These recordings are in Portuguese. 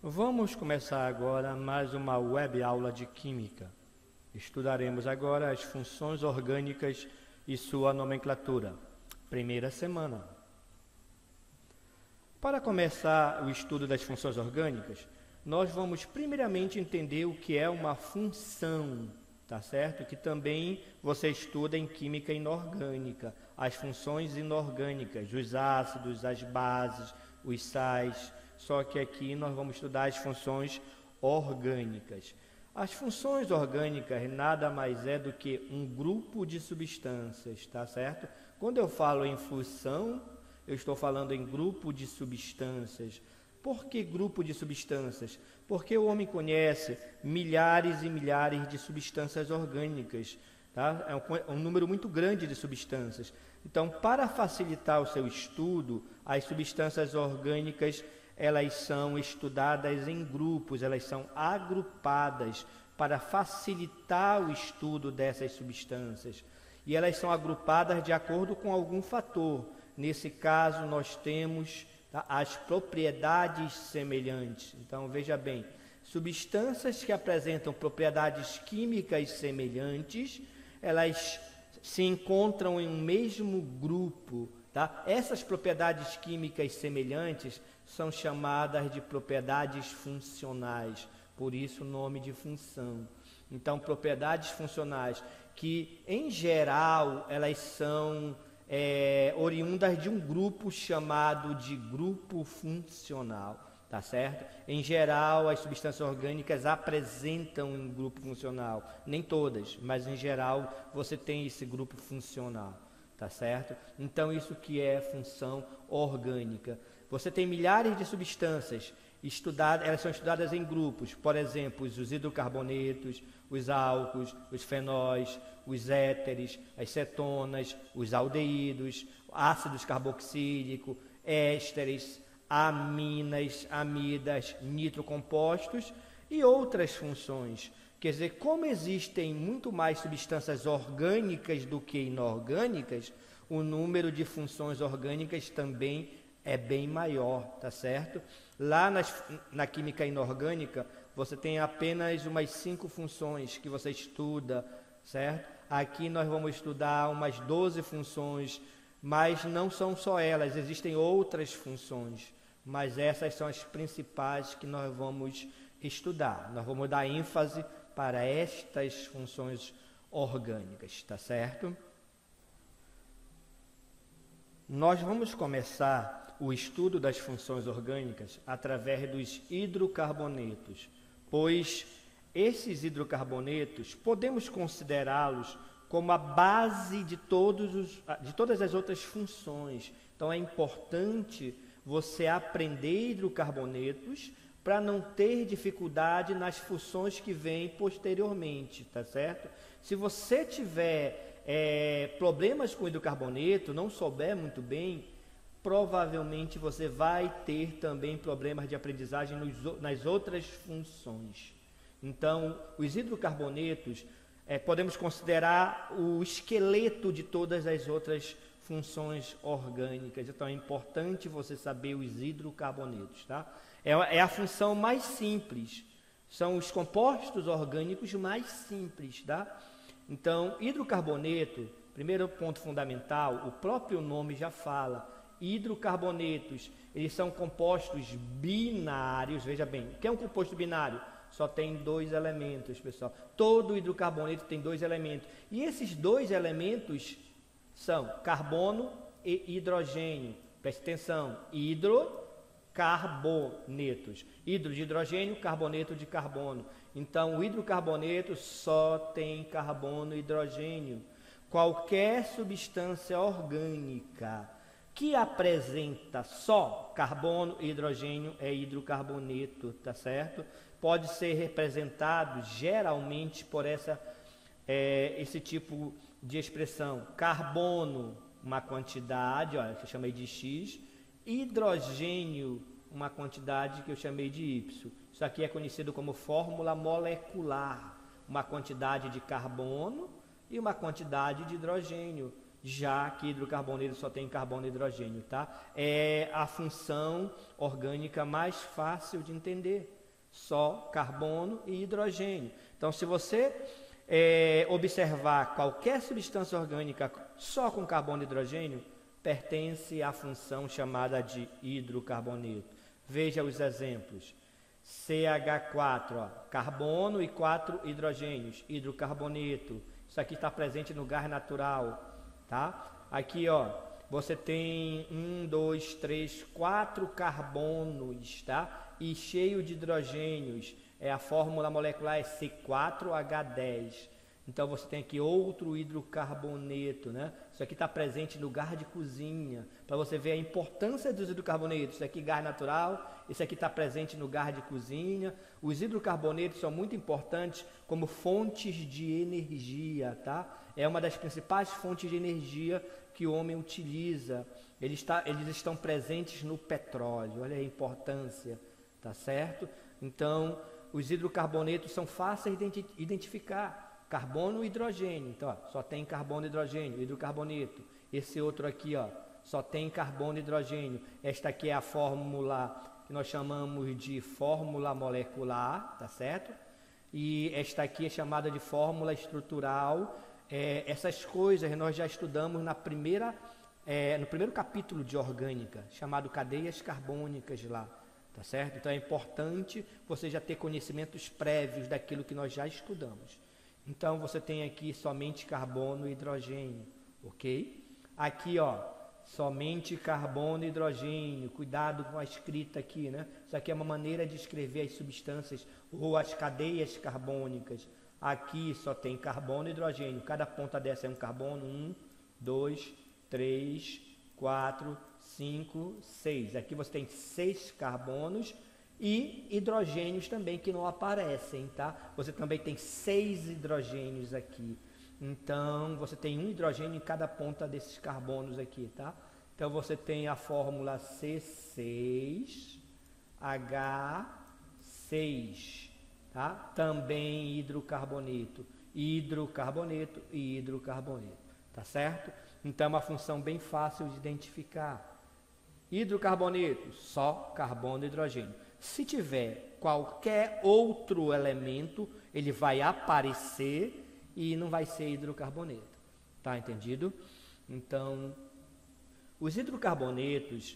Vamos começar agora mais uma web aula de Química. Estudaremos agora as funções orgânicas e sua nomenclatura. Primeira semana. Para começar o estudo das funções orgânicas, nós vamos primeiramente entender o que é uma função, tá certo? Que também você estuda em Química Inorgânica, as funções inorgânicas, os ácidos, as bases, os sais. Só que aqui nós vamos estudar as funções orgânicas. As funções orgânicas nada mais é do que um grupo de substâncias, tá certo? Quando eu falo em função, eu estou falando em grupo de substâncias. Por que grupo de substâncias? Porque o homem conhece milhares e milhares de substâncias orgânicas, tá? É um número muito grande de substâncias. Então, para facilitar o seu estudo, as substâncias orgânicas elas são estudadas em grupos, elas são agrupadas para facilitar o estudo dessas substâncias. E elas são agrupadas de acordo com algum fator. Nesse caso, nós temos as propriedades semelhantes. Então, veja bem, substâncias que apresentam propriedades químicas semelhantes, elas se encontram em um mesmo grupo. Tá? Essas propriedades químicas semelhantes são chamadas de propriedades funcionais, por isso o nome de função. Então, propriedades funcionais que, em geral, elas são oriundas de um grupo chamado de grupo funcional, tá certo? Em geral, as substâncias orgânicas apresentam um grupo funcional, nem todas, mas em geral você tem esse grupo funcional, tá certo? Então, isso que é função orgânica. Você tem milhares de substâncias estudadas, elas são estudadas em grupos, por exemplo, os hidrocarbonetos, os álcools, os fenóis, os éteres, as cetonas, os aldeídos, ácidos carboxílicos, ésteres, aminas, amidas, nitrocompostos e outras funções. Quer dizer, como existem muito mais substâncias orgânicas do que inorgânicas, o número de funções orgânicas também é bem maior, tá certo? Lá na química inorgânica, você tem apenas umas 5 funções que você estuda, certo? Aqui nós vamos estudar umas 12 funções, mas não são só elas, existem outras funções, mas essas são as principais que nós vamos estudar. Nós vamos dar ênfase para estas funções orgânicas, tá certo? Nós vamos começar o estudo das funções orgânicas através dos hidrocarbonetos, pois esses hidrocarbonetos podemos considerá-los como a base de todas as outras funções. Então é importante você aprender hidrocarbonetos para não ter dificuldade nas funções que vêm posteriormente, tá certo? Se você tiver problemas com hidrocarboneto, não souber muito bem, provavelmente você vai ter também problemas de aprendizagem nas outras funções. Então, os hidrocarbonetos podemos considerar o esqueleto de todas as outras funções orgânicas. Então, é importante você saber os hidrocarbonetos, tá? É a função mais simples. São os compostos orgânicos mais simples, tá? Então, hidrocarboneto, primeiro ponto fundamental, o próprio nome já fala. Hidrocarbonetos, eles são compostos binários. Veja bem, o que é um composto binário? Só tem 2 elementos, pessoal. Todo hidrocarboneto tem 2 elementos. E esses 2 elementos são carbono e hidrogênio. Preste atenção, hidrocarbonetos. Hidro de hidrogênio, carboneto de carbono. Então, o hidrocarboneto só tem carbono e hidrogênio. Qualquer substância orgânica que apresenta só carbono e hidrogênio é hidrocarboneto, tá certo? Pode ser representado geralmente por esse tipo de expressão. Carbono, uma quantidade, olha, que eu chamei de X. Hidrogênio, uma quantidade que eu chamei de Y. Isso aqui é conhecido como fórmula molecular. Uma quantidade de carbono e uma quantidade de hidrogênio. já que hidrocarboneto só tem carbono e hidrogênio, tá? É a função orgânica mais fácil de entender, só carbono e hidrogênio. Então, se você observar qualquer substância orgânica só com carbono e hidrogênio, pertence à função chamada de hidrocarboneto. Veja os exemplos. CH4, ó, carbono e 4 hidrogênios, hidrocarboneto. Isso aqui está presente no gás natural. Tá? Aqui, ó, você tem 1, 2, 3, 4 carbonos, tá? E cheio de hidrogênios. A fórmula molecular é C4H10. Então você tem aqui outro hidrocarboneto, né? Isso aqui está presente no gás de cozinha, para você ver a importância dos hidrocarbonetos. Isso aqui gás natural, isso aqui está presente no gás de cozinha. Os hidrocarbonetos são muito importantes como fontes de energia, tá? É uma das principais fontes de energia que o homem utiliza. Eles estão presentes no petróleo, olha a importância, tá certo? Então, os hidrocarbonetos são fáceis de identificar. Carbono e hidrogênio, então ó, só tem carbono e hidrogênio, hidrocarboneto. Esse outro aqui, ó, só tem carbono e hidrogênio. Esta aqui é a fórmula que nós chamamos de fórmula molecular, tá certo? E esta aqui é chamada de fórmula estrutural. Essas coisas nós já estudamos no primeiro capítulo de orgânica, chamado cadeias carbônicas lá, tá certo? Então é importante você já ter conhecimentos prévios daquilo que nós já estudamos. Então, você tem aqui somente carbono e hidrogênio, ok? Aqui, ó, somente carbono e hidrogênio. Cuidado com a escrita aqui, né? Isso aqui é uma maneira de escrever as substâncias ou as cadeias carbônicas. Aqui só tem carbono e hidrogênio. Cada ponta dessa é um carbono. 1, 2, 3, 4, 5, 6. Aqui você tem 6 carbonos e hidrogênios também que não aparecem, tá? Você também tem 6 hidrogênios aqui. Então, você tem um hidrogênio em cada ponta desses carbonos aqui, tá? Então, você tem a fórmula C6H6, tá? Também hidrocarboneto, hidrocarboneto e hidrocarboneto, tá certo? Então, é uma função bem fácil de identificar. Hidrocarboneto, só carbono e hidrogênio. Se tiver qualquer outro elemento, ele vai aparecer e não vai ser hidrocarboneto. Tá entendido? Então, os hidrocarbonetos,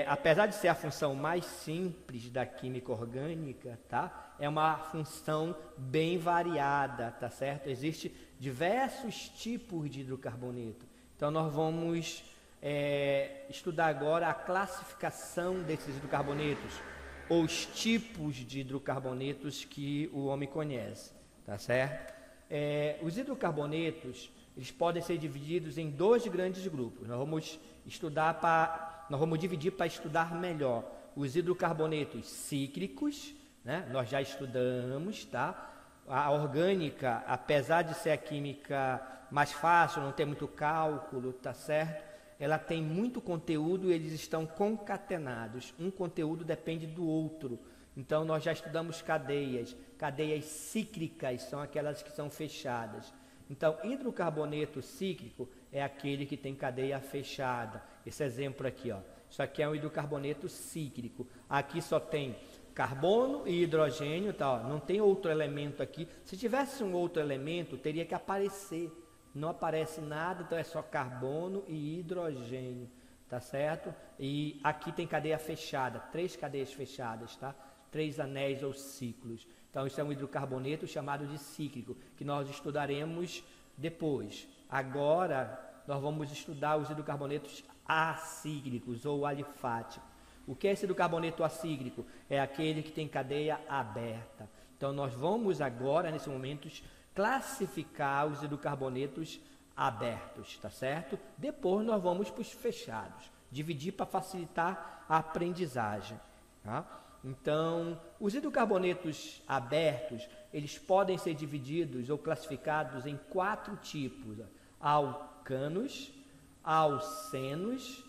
apesar de ser a função mais simples da química orgânica, tá? É uma função bem variada, tá certo? Existem diversos tipos de hidrocarboneto. Então, nós vamos estudar agora a classificação desses hidrocarbonetos, ou os tipos de hidrocarbonetos que o homem conhece, tá certo? Os hidrocarbonetos, eles podem ser divididos em 2 grandes grupos. Nós vamos dividir para estudar melhor os hidrocarbonetos cíclicos, né? Nós já estudamos, tá? A orgânica, apesar de ser a química mais fácil, não ter muito cálculo, tá certo? Ela tem muito conteúdo e eles estão concatenados. Um conteúdo depende do outro. Então, nós já estudamos cadeias. Cadeias cíclicas são aquelas que são fechadas. Então, hidrocarboneto cíclico é aquele que tem cadeia fechada. Esse exemplo aqui, ó. Isso aqui é um hidrocarboneto cíclico. Aqui só tem carbono e hidrogênio, tá? Ó, não tem outro elemento aqui. Se tivesse um outro elemento, teria que aparecer. Não aparece nada, então é só carbono e hidrogênio, tá certo? E aqui tem cadeia fechada, 3 cadeias fechadas, tá? 3 anéis ou ciclos. Então isso é um hidrocarboneto chamado de cíclico, que nós estudaremos depois. Agora nós vamos estudar os hidrocarbonetos acíclicos ou alifáticos. O que é esse hidrocarboneto acíclico? É aquele que tem cadeia aberta. Então nós vamos agora, nesse momento, classificar os hidrocarbonetos abertos, tá certo? Depois nós vamos para os fechados, dividir para facilitar a aprendizagem, tá? Então, os hidrocarbonetos abertos, eles podem ser divididos ou classificados em 4 tipos: alcanos, alcenos,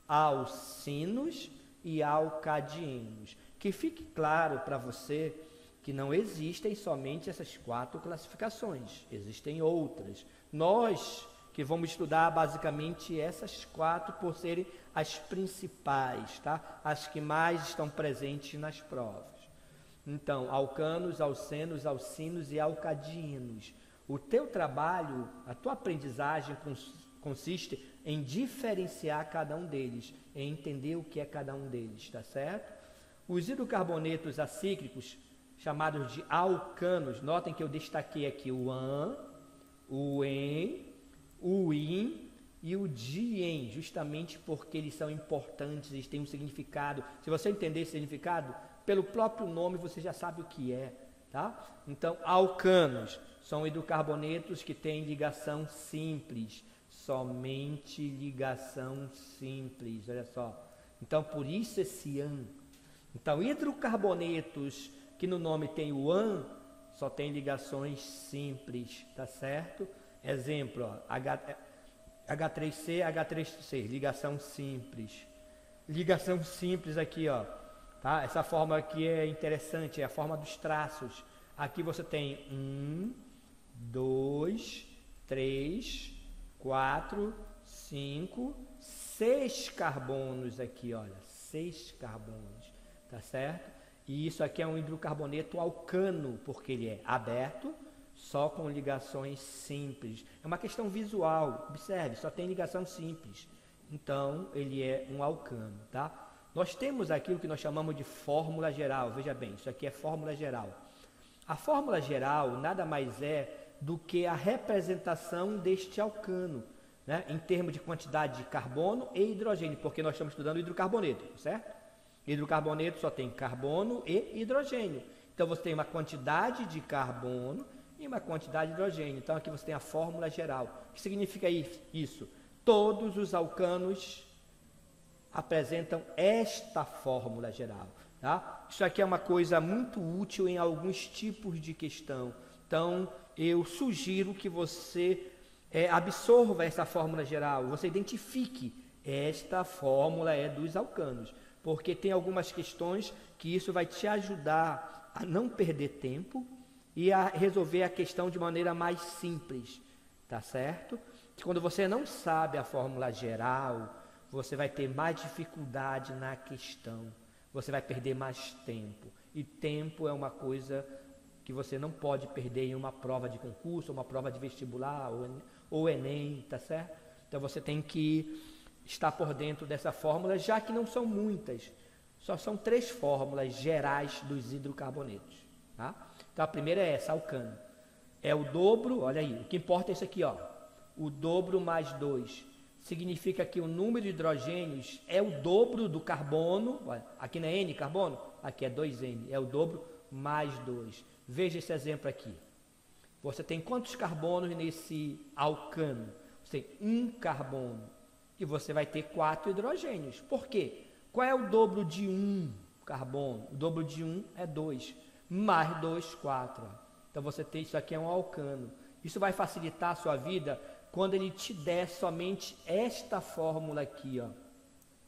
alcinos e alcadienos. Que fique claro para você que não existem somente essas 4 classificações, existem outras. Nós que vamos estudar basicamente essas 4 por serem as principais, tá? As que mais estão presentes nas provas. Então, alcanos, alcenos, alcinos e alcadinos. O teu trabalho, a tua aprendizagem consiste em diferenciar cada um deles, em entender o que é cada um deles, tá certo? Os hidrocarbonetos acíclicos, chamados de alcanos, notem que eu destaquei aqui o an, o en, o in e o dien, justamente porque eles são importantes, eles têm um significado. Se você entender esse significado, pelo próprio nome você já sabe o que é, tá? Então, alcanos são hidrocarbonetos que têm ligação simples, somente ligação simples, olha só. Então, por isso esse an. Então, hidrocarbonetos que no nome tem o an, só tem ligações simples, tá certo? Exemplo, ó, H3C, H3C, ligação simples. Ligação simples aqui, ó, tá? Essa forma aqui é interessante, é a forma dos traços. Aqui você tem 1, 2, 3, 4, 5, 6 carbonos aqui, olha, 6 carbonos, tá certo? E isso aqui é um hidrocarboneto alcano, porque ele é aberto, só com ligações simples. É uma questão visual, observe, só tem ligação simples. Então, ele é um alcano, tá? Nós temos aqui o que nós chamamos de fórmula geral, veja bem, isso aqui é fórmula geral. A fórmula geral nada mais é do que a representação deste alcano, né, em termos de quantidade de carbono e hidrogênio, porque nós estamos estudando hidrocarboneto, certo? Hidrocarboneto só tem carbono e hidrogênio. Então, você tem uma quantidade de carbono e uma quantidade de hidrogênio. Então, aqui você tem a fórmula geral. O que significa isso? Todos os alcanos apresentam esta fórmula geral, tá? Isso aqui é uma coisa muito útil em alguns tipos de questão. Então, eu sugiro que você absorva essa fórmula geral, você identifique, esta fórmula é dos alcanos, porque tem algumas questões que isso vai te ajudar a não perder tempo e a resolver a questão de maneira mais simples, tá certo? Quando você não sabe a fórmula geral, você vai ter mais dificuldade na questão, você vai perder mais tempo, e tempo é uma coisa que você não pode perder em uma prova de concurso, uma prova de vestibular ou Enem, tá certo? Então você tem que estar por dentro dessa fórmula, já que não são muitas, só são 3 fórmulas gerais dos hidrocarbonetos, tá? Então a primeira é essa, alcano. É o dobro, olha aí, o que importa é isso aqui, ó, o dobro mais 2. Significa que o número de hidrogênios é o dobro do carbono, olha, aqui não é N carbono, aqui é 2N, é o dobro mais 2. Veja esse exemplo aqui. Você tem quantos carbonos nesse alcano? Você tem 1 carbono e você vai ter 4 hidrogênios. Por quê? Qual é o dobro de 1 carbono? O dobro de 1 é 2, mais 2, 4. Então você tem, isso aqui é um alcano. Isso vai facilitar a sua vida quando ele te der somente esta fórmula aqui, ó,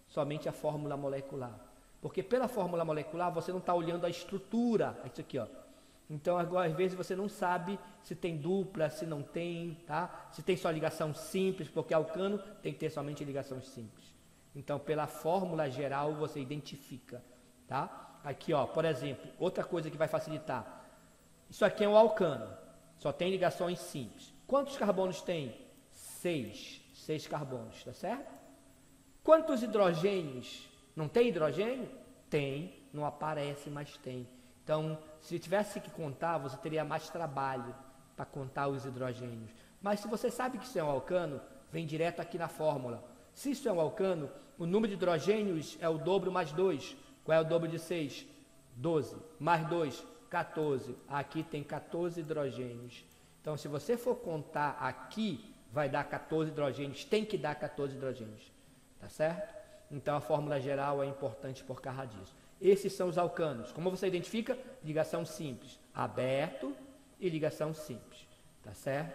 somente a fórmula molecular. Porque pela fórmula molecular você não está olhando a estrutura, é isso aqui, ó. Então, agora, às vezes você não sabe se tem dupla, se não tem, tá? Se tem só ligação simples, porque alcano tem que ter somente ligações simples. Então, pela fórmula geral você identifica, tá? Aqui, ó, por exemplo, outra coisa que vai facilitar. Isso aqui é um alcano, só tem ligações simples. Quantos carbonos tem? 6 carbonos, tá certo? Quantos hidrogênios? Não tem hidrogênio? Tem, não aparece, mas tem. Então, se tivesse que contar, você teria mais trabalho para contar os hidrogênios. Mas se você sabe que isso é um alcano, vem direto aqui na fórmula. Se isso é um alcano, o número de hidrogênios é o dobro mais 2. Qual é o dobro de 6? 12. Mais 2, 14. Aqui tem 14 hidrogênios. Então, se você for contar aqui, vai dar 14 hidrogênios. Tem que dar 14 hidrogênios. Tá certo? Então, a fórmula geral é importante por causa disso. Esses são os alcanos. Como você identifica? Ligação simples, aberto e ligação simples, tá certo?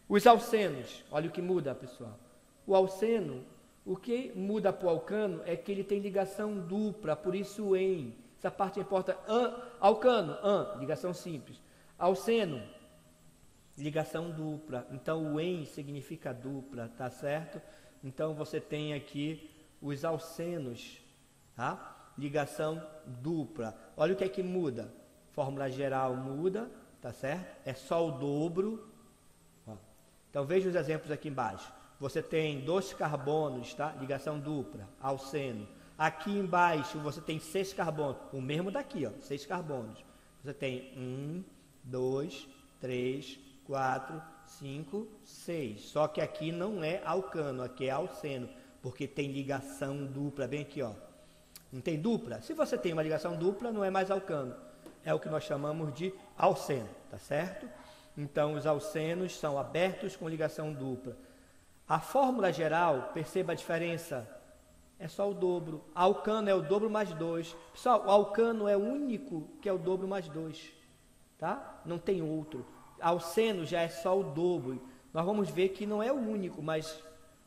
Os alcenos, olha o que muda, pessoal. O alceno, o que muda para o alcano é que ele tem ligação dupla, por isso em. Essa parte importa. Alcano, ligação simples. Alceno, ligação dupla. Então o em significa dupla, tá certo? Então você tem aqui os alcenos, tá? Ligação dupla. Olha o que é que muda. Fórmula geral muda, tá certo? É só o dobro. Ó. Então veja os exemplos aqui embaixo. Você tem 2 carbonos, tá? Ligação dupla, alceno. Aqui embaixo você tem 6 carbonos, o mesmo daqui, ó, 6 carbonos. Você tem 1, 2, 3, 4, 5, 6. Só que aqui não é alcano, aqui é alceno, porque tem ligação dupla, bem aqui, ó. Não tem dupla? Se você tem uma ligação dupla, não é mais alcano. É o que nós chamamos de alceno, tá certo? Então, os alcenos são abertos com ligação dupla. A fórmula geral, perceba a diferença, é só o dobro. Alcano é o dobro mais 2. Pessoal, o alcano é o único que é o dobro mais 2, tá? Não tem outro. Alceno já é só o dobro. Nós vamos ver que não é o único, mas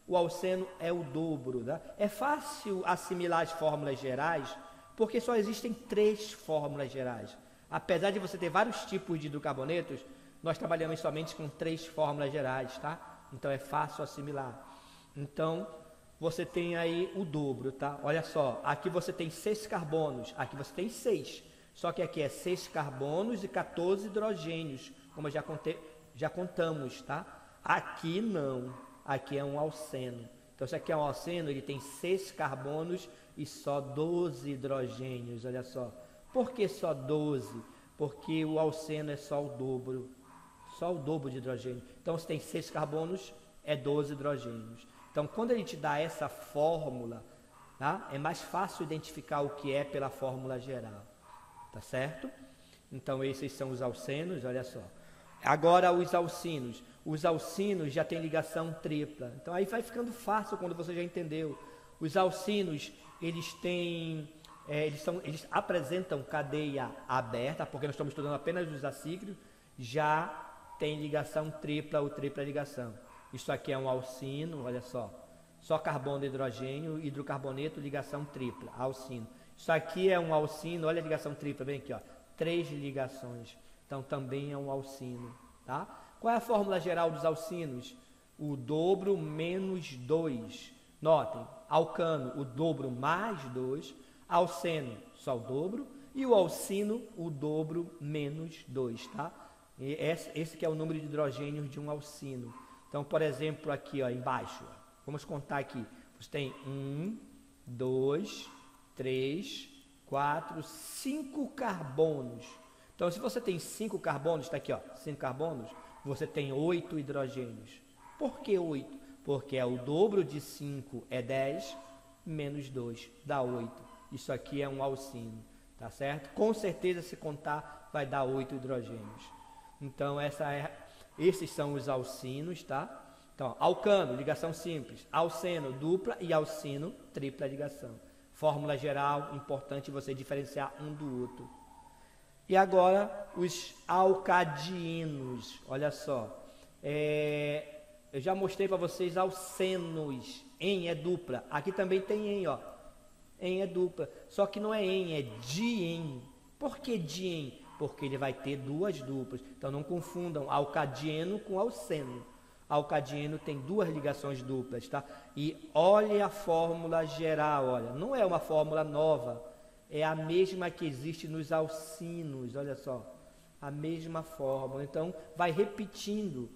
o alceno é o dobro, tá? É fácil assimilar as fórmulas gerais, porque só existem 3 fórmulas gerais. Apesar de você ter vários tipos de hidrocarbonetos, nós trabalhamos somente com 3 fórmulas gerais, tá? Então é fácil assimilar. Então você tem aí o dobro, tá? Olha só, aqui você tem 6 carbonos, aqui você tem 6. Só que aqui é 6 carbonos e 14 hidrogênios, como já contamos, tá? Aqui não, aqui é um alceno. Então, se aqui é um alceno, ele tem 6 carbonos e só 12 hidrogênios, olha só. Por que só 12? Porque o alceno é só o dobro de hidrogênio. Então, se tem 6 carbonos, é 12 hidrogênios. Então, quando ele te dá essa fórmula, tá? É mais fácil identificar o que é pela fórmula geral, tá certo? Então, esses são os alcenos, olha só. Agora, os alcinos. Os alcinos já têm ligação tripla. Então, aí vai ficando fácil quando você já entendeu. Os alcinos, eles têm... eles apresentam cadeia aberta, porque nós estamos estudando apenas os acíclicos, já tem ligação tripla ou tripla ligação. Isso aqui é um alcino, olha só carbono e hidrogênio, hidrocarboneto, ligação tripla, alcino. Isso aqui é um alcino, olha a ligação tripla, bem aqui, ó, 3 ligações, então também é um alcino, tá? Qual é a fórmula geral dos alcinos? O dobro menos 2. Notem, alcano, o dobro mais 2, alceno, só o dobro, e o alcino, o dobro menos 2, tá? E esse que é o número de hidrogênios de um alcino. Então, por exemplo, aqui, ó, embaixo, ó, vamos contar aqui. Você tem 1, 2, 3, 4, 5 carbonos. Então, se você tem 5 carbonos, está aqui, ó, 5 carbonos, você tem 8 hidrogênios. Por que 8? Porque é o dobro de 5 é 10, menos 2 dá 8. Isso aqui é um alcino, tá certo? Com certeza, se contar, vai dar 8 hidrogênios. Então, esses são os alcinos, tá? Então, alcano, ligação simples, alceno, dupla e alcino, tripla ligação. Fórmula geral, importante você diferenciar um do outro. E agora, os alcadinos, olha só. Eu já mostrei para vocês alcenos, en é dupla. Aqui também tem en, ó. En é dupla, só que não é en, é dien. Por que dien? Porque ele vai ter 2 duplas. Então não confundam alcadieno com alceno. Alcadieno tem 2 ligações duplas, tá? E olha a fórmula geral, olha, não é uma fórmula nova, é a mesma que existe nos alcinos, olha só, a mesma fórmula. Então vai repetindo,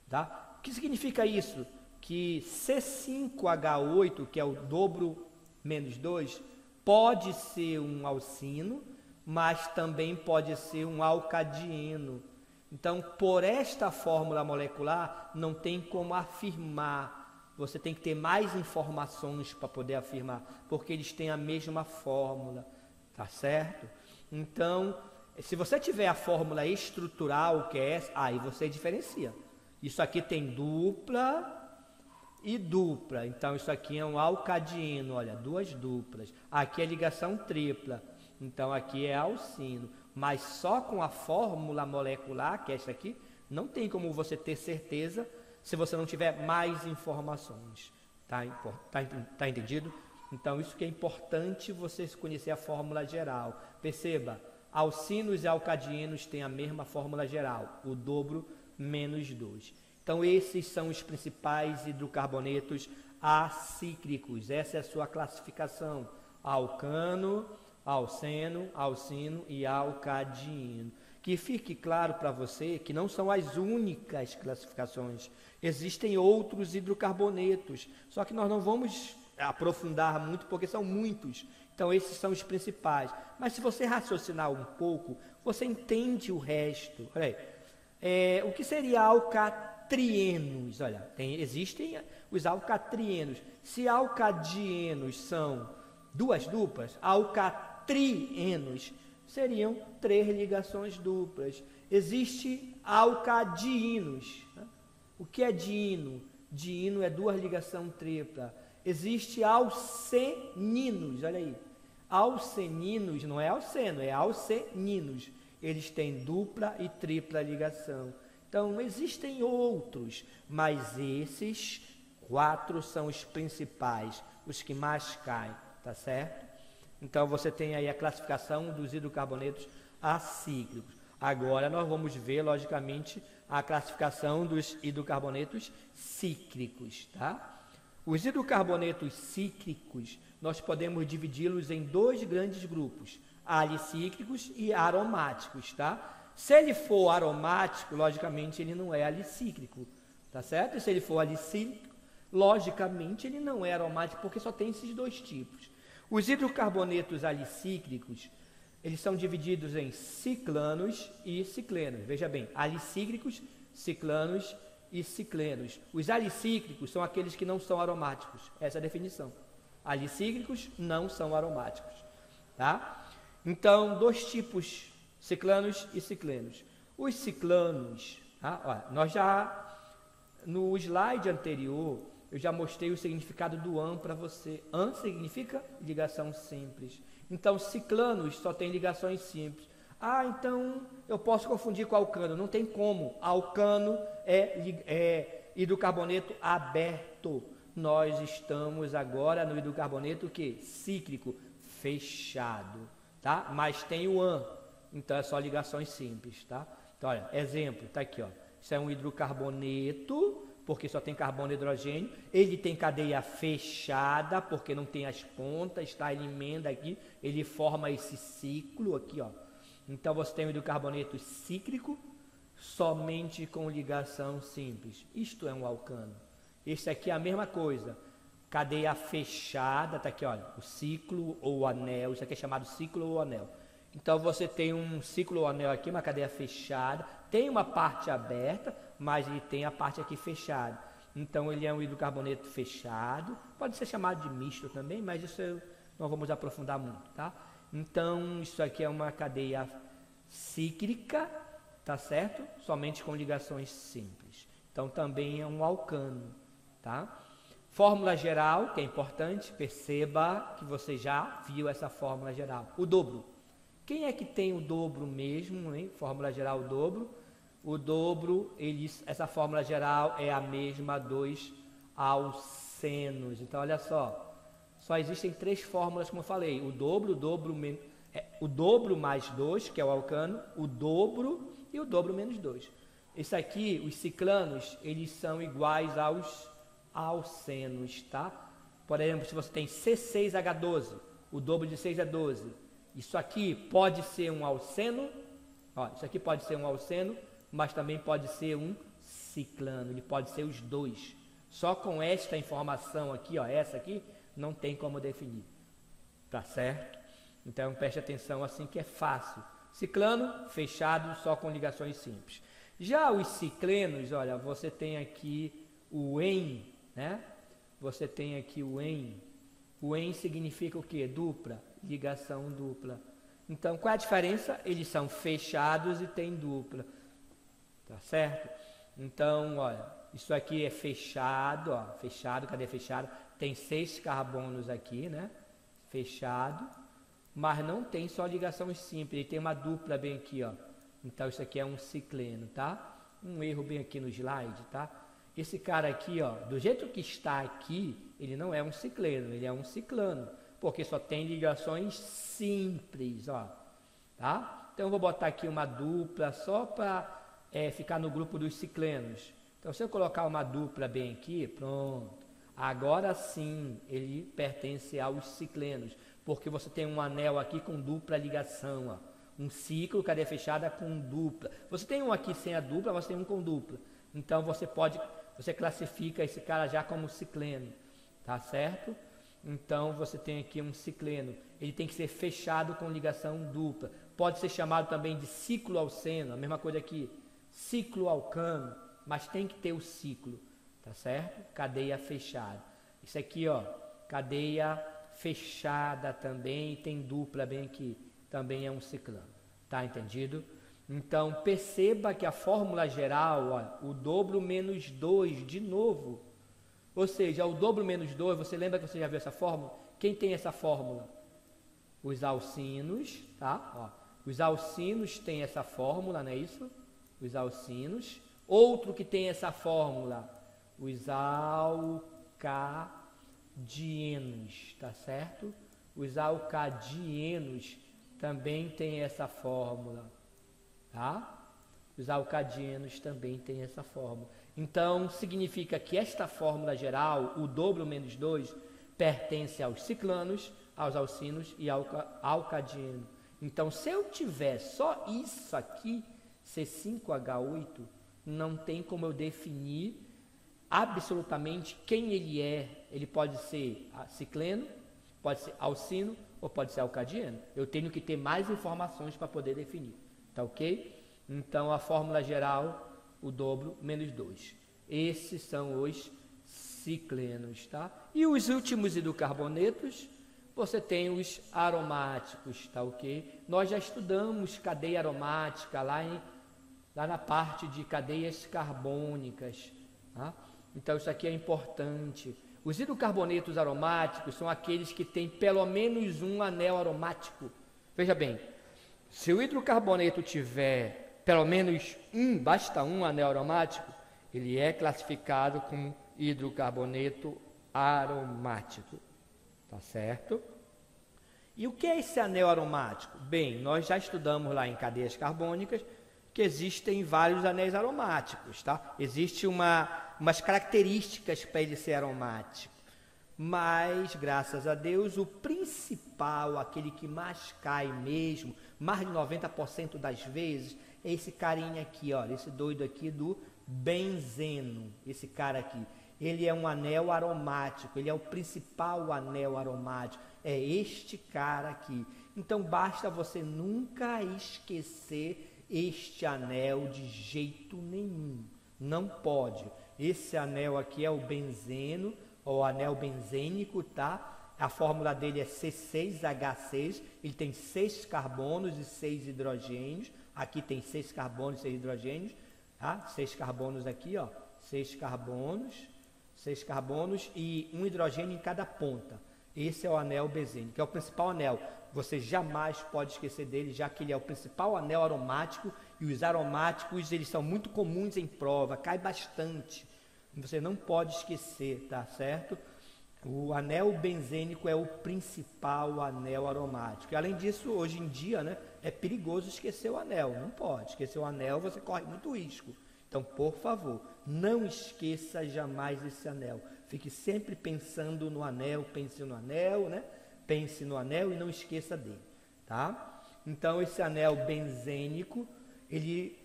tá? O que significa isso? Que C5H8, que é o dobro menos 2, pode ser um alcino, mas também pode ser um alcadieno. Então, por esta fórmula molecular, não tem como afirmar. Você tem que ter mais informações para poder afirmar, porque eles têm a mesma fórmula, tá certo? Então, se você tiver a fórmula estrutural, que é essa, aí você diferencia. Isso aqui tem dupla e dupla. Então, isso aqui é um alcadieno, olha, 2 duplas. Aqui é ligação tripla. Então, aqui é alcino, mas só com a fórmula molecular, que é essa aqui, não tem como você ter certeza se você não tiver mais informações. Tá entendido? Então, isso que é importante você conhecer a fórmula geral. Perceba, alcinos e alcadienos têm a mesma fórmula geral, o dobro menos 2. Então, esses são os principais hidrocarbonetos acíclicos. Essa é a sua classificação: alcano, alceno, alcino e alcadino. Que fique claro para você que não são as únicas classificações. Existem outros hidrocarbonetos, só que nós não vamos aprofundar muito porque são muitos. Então, esses são os principais. Mas se você raciocinar um pouco, você entende o resto. Olha aí. O que seria alcatrienos? Olha, existem os alcatrienos. Se alcadienos são duas duplas, alcatrienos seriam 3 ligações duplas. Existe alcadinos. Né? O que é diino? Diino é 2 ligações tripla. Existe alceninos, olha aí. Alceninos não é alceno, é alceninos. Eles têm dupla e tripla ligação. Então, existem outros, mas esses 4 são os principais, os que mais caem, tá certo? Então, você tem aí a classificação dos hidrocarbonetos acíclicos. Agora, nós vamos ver, logicamente, a classificação dos hidrocarbonetos cíclicos, tá? Os hidrocarbonetos cíclicos, nós podemos dividi-los em 2 grandes grupos, alicíclicos e aromáticos, tá? Se ele for aromático, logicamente, ele não é alicíclico, tá certo? E se ele for alicíclico, logicamente, ele não é aromático, porque só tem esses 2 tipos. Os hidrocarbonetos alicíclicos, eles são divididos em ciclanos e ciclenos. Veja bem, alicíclicos, ciclanos e ciclenos. Os alicíclicos são aqueles que não são aromáticos. Essa é a definição. Alicíclicos não são aromáticos, tá? Então, 2 tipos, ciclanos e ciclenos. Os ciclanos, tá? Olha, nós já, no slide anterior, eu já mostrei o significado do AN para você. AN significa ligação simples. Então, ciclanos só tem ligações simples. Ah, então eu posso confundir com alcano. Não tem como. Alcano é hidrocarboneto aberto. Nós estamos agora no hidrocarboneto que? Cíclico, fechado, tá? Mas tem o AN. Então, é só ligações simples, tá? Então, olha, exemplo, tá aqui, ó. Isso é um hidrocarboneto, porque só tem carbono e hidrogênio. Ele tem cadeia fechada, porque não tem as pontas, tá? Ele emenda aqui, ele forma esse ciclo aqui, ó. Então, você tem o hidrocarboneto cíclico, somente com ligação simples. Isto é um alcano. Esse aqui é a mesma coisa. Cadeia fechada, tá aqui, olha, o ciclo ou o anel. Isso aqui é chamado ciclo ou anel. Então, você tem um ciclo ou anel aqui, uma cadeia fechada. Tem uma parte aberta, mas ele tem a parte aqui fechada. Então, ele é um hidrocarboneto fechado. Pode ser chamado de misto também, mas isso não vamos aprofundar muito, tá? Então, isso aqui é uma cadeia cíclica, tá certo? Somente com ligações simples. Então, também é um alcano, tá? Fórmula geral, que é importante, perceba que você já viu essa fórmula geral. O dobro. Quem é que tem o dobro mesmo, hein? Fórmula geral, o dobro. O dobro, essa fórmula geral é a mesma dos alcenos. Então, olha só. Só existem 3 fórmulas, como eu falei. O dobro mais 2, que é o alcano. O dobro e o dobro menos 2. Esse aqui, os ciclanos, eles são iguais aos alcenos, tá? Por exemplo, se você tem C6H12, o dobro de 6 é 12. Isso aqui pode ser um alceno, ó, isso aqui pode ser um alceno, mas também pode ser um ciclano, ele pode ser os 2. Só com esta informação aqui, ó, essa aqui, não tem como definir, tá certo? Então, preste atenção assim que é fácil. Ciclano, fechado, só com ligações simples. Já os ciclenos, olha, você tem aqui o EN, né? Você tem aqui o EN. O EN significa o quê? Dupla, ligação dupla. Então, qual é a diferença? Eles são fechados e tem dupla, tá certo? Então, olha, isso aqui é fechado, ó, fechado, cadê fechado? Tem 6 carbonos aqui, né? Fechado, mas não tem só ligações simples, ele tem uma dupla bem aqui, ó. Então, isso aqui é um cicleno, tá? Um erro bem aqui no slide, tá? Esse cara aqui, ó, do jeito que está aqui, ele não é um cicleno, ele é um ciclano, porque só tem ligações simples, ó, tá? Então, eu vou botar aqui uma dupla só para ficar no grupo dos ciclenos. Então, se eu colocar uma dupla bem aqui, pronto. Agora sim, ele pertence aos ciclenos, porque você tem um anel aqui com dupla ligação, ó. Um ciclo, cadeia fechada com dupla. Você tem um aqui sem a dupla, você tem um com dupla. Então, você classifica esse cara já como cicleno, tá certo? Então, você tem aqui um cicleno. Ele tem que ser fechado com ligação dupla. Pode ser chamado também de ciclo alceno, a mesma coisa aqui. Ciclo alcano, mas tem que ter o ciclo, tá certo? Cadeia fechada. Isso aqui, ó, cadeia fechada também, tem dupla bem aqui, também é um ciclano, tá entendido? Então, perceba que a fórmula geral, ó, o dobro menos 2, de novo. Ou seja, o dobro menos 2, você lembra que você já viu essa fórmula? Quem tem essa fórmula? Os alcinos, tá? Ó, os alcinos têm essa fórmula, não é isso? Os alcinos. Outro que tem essa fórmula, os alcadienos, tá certo? Os alcadienos também têm essa fórmula, tá? Os alcadienos também têm essa fórmula. Então, significa que esta fórmula geral, o dobro menos 2, pertence aos ciclanos, aos alcinos e ao alcadieno. Então, se eu tiver só isso aqui, C5H8, não tem como eu definir absolutamente quem ele é. Ele pode ser cicleno, pode ser alcino ou pode ser alcadieno. Eu tenho que ter mais informações para poder definir, tá ok? Então, a fórmula geral, o dobro menos 2. Esses são os ciclenos, tá? E os últimos hidrocarbonetos, você tem os aromáticos, tá ok? Nós já estudamos cadeia aromática lá na parte de cadeias carbônicas, tá? Então isso aqui é importante. Os hidrocarbonetos aromáticos são aqueles que têm pelo menos um anel aromático. Veja bem, se o hidrocarboneto tiver pelo menos basta um anel aromático, ele é classificado como hidrocarboneto aromático, tá certo? E o que é esse anel aromático? Bem, nós já estudamos lá em cadeias carbônicas que existem vários anéis aromáticos, tá? Existem umas características para ele ser aromático, mas, graças a Deus, o principal, aquele que mais cai mesmo, mais de 90% das vezes, é esse carinha aqui, olha, esse doido aqui do benzeno, esse cara aqui. Ele é um anel aromático, ele é o principal anel aromático, é este cara aqui. Então, basta você nunca esquecer este anel de jeito nenhum, não pode. Esse anel aqui é o benzeno, ou anel benzênico, tá? A fórmula dele é C6H6, ele tem 6 carbonos e 6 hidrogênios. Aqui tem 6 carbonos e 6 hidrogênios, tá? 6 carbonos aqui, ó, 6 carbonos e um hidrogênio em cada ponta. Esse é o anel benzênico, que é o principal anel. Você jamais pode esquecer dele, já que ele é o principal anel aromático, e os aromáticos, eles são muito comuns em prova, cai bastante. Você não pode esquecer, tá certo? O anel benzênico é o principal anel aromático. E, além disso, hoje em dia, né, é perigoso esquecer o anel. Não pode esquecer o anel, você corre muito risco. Então, por favor, não esqueça jamais esse anel. Fique sempre pensando no anel, pense no anel, né? Pense no anel e não esqueça dele, tá? Então, esse anel benzênico, ele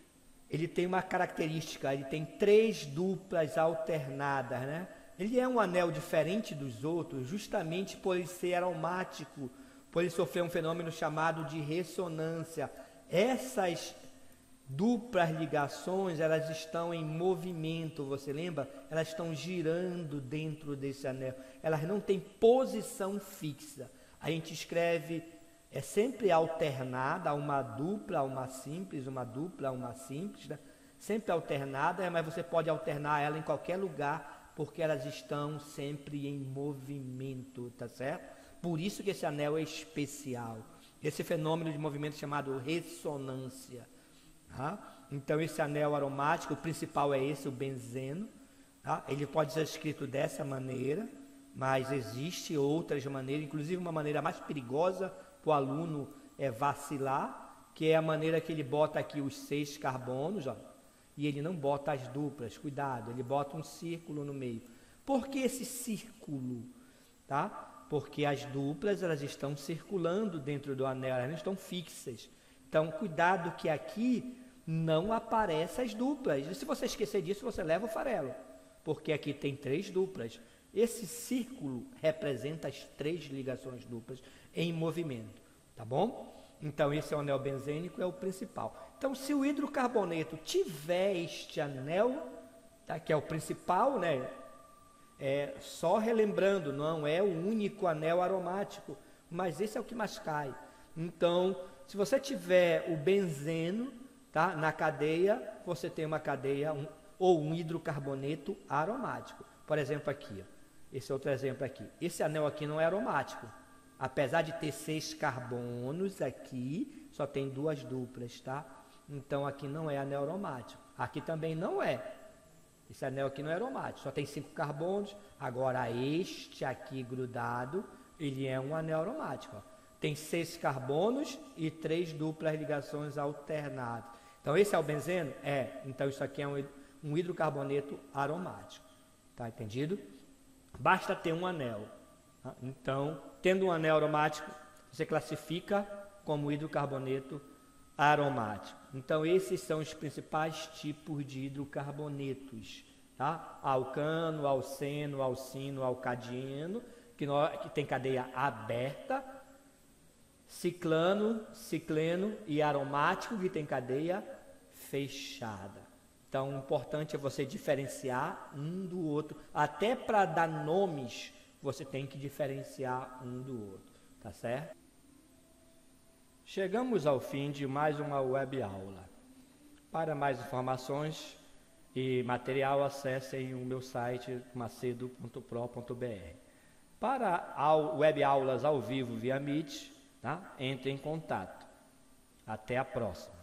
tem uma característica, ele tem 3 duplas alternadas, né? Ele é um anel diferente dos outros, justamente por ele ser aromático, por ele sofrer um fenômeno chamado de ressonância. Essas duplas ligações, elas estão em movimento, você lembra? Elas estão girando dentro desse anel, elas não têm posição fixa. A gente escreve, é sempre alternada, uma dupla, uma simples, uma dupla, uma simples, né? Sempre alternada, mas você pode alternar ela em qualquer lugar, porque elas estão sempre em movimento, tá certo? Por isso que esse anel é especial. Esse fenômeno de movimento é chamado ressonância. Tá? Então, esse anel aromático, o principal é esse, o benzeno. Tá? Ele pode ser escrito dessa maneira, mas existe outras maneiras, inclusive uma maneira mais perigosa para o aluno vacilar, que é a maneira que ele bota aqui os 6 carbonos, ó. e ele não bota as duplas, cuidado, ele bota um círculo no meio. Por que esse círculo? Tá? Porque as duplas, elas estão circulando dentro do anel, elas não estão fixas. Então, cuidado que aqui não aparecem as duplas. E se você esquecer disso, você leva o farelo, porque aqui tem 3 duplas. Esse círculo representa as 3 ligações duplas em movimento, tá bom? Então, esse é o anel benzênico, é o principal. Então, se o hidrocarboneto tiver este anel, tá, que é o principal, né? Só relembrando, não é o único anel aromático, mas esse é o que mais cai. Então, se você tiver o benzeno, tá, na cadeia, você tem uma cadeia ou um hidrocarboneto aromático. Por exemplo, aqui, ó, esse outro exemplo aqui. Esse anel aqui não é aromático. Apesar de ter 6 carbonos aqui, só tem 2 duplas, tá? Então, aqui não é anel aromático. Aqui também não é. Esse anel aqui não é aromático, só tem 5 carbonos. Agora, este aqui grudado, ele é um anel aromático. Ó. Tem 6 carbonos e 3 duplas ligações alternadas. Então, esse é o benzeno? Então, isso aqui é um hidrocarboneto aromático. Tá entendido? Basta ter um anel. Tá? Então, tendo um anel aromático, você classifica como hidrocarboneto aromático. Então, esses são os principais tipos de hidrocarbonetos. Tá? Alcano, alceno, alcino, alcadieno, que tem cadeia aberta. Ciclano, cicleno e aromático, que tem cadeia fechada. Então, o importante é você diferenciar um do outro. Até para dar nomes, você tem que diferenciar um do outro. Tá certo? Chegamos ao fim de mais uma web aula. Para mais informações e material, acessem o meu site macedo.pro.br. Para web aulas ao vivo via Meet, tá? Entre em contato. Até a próxima.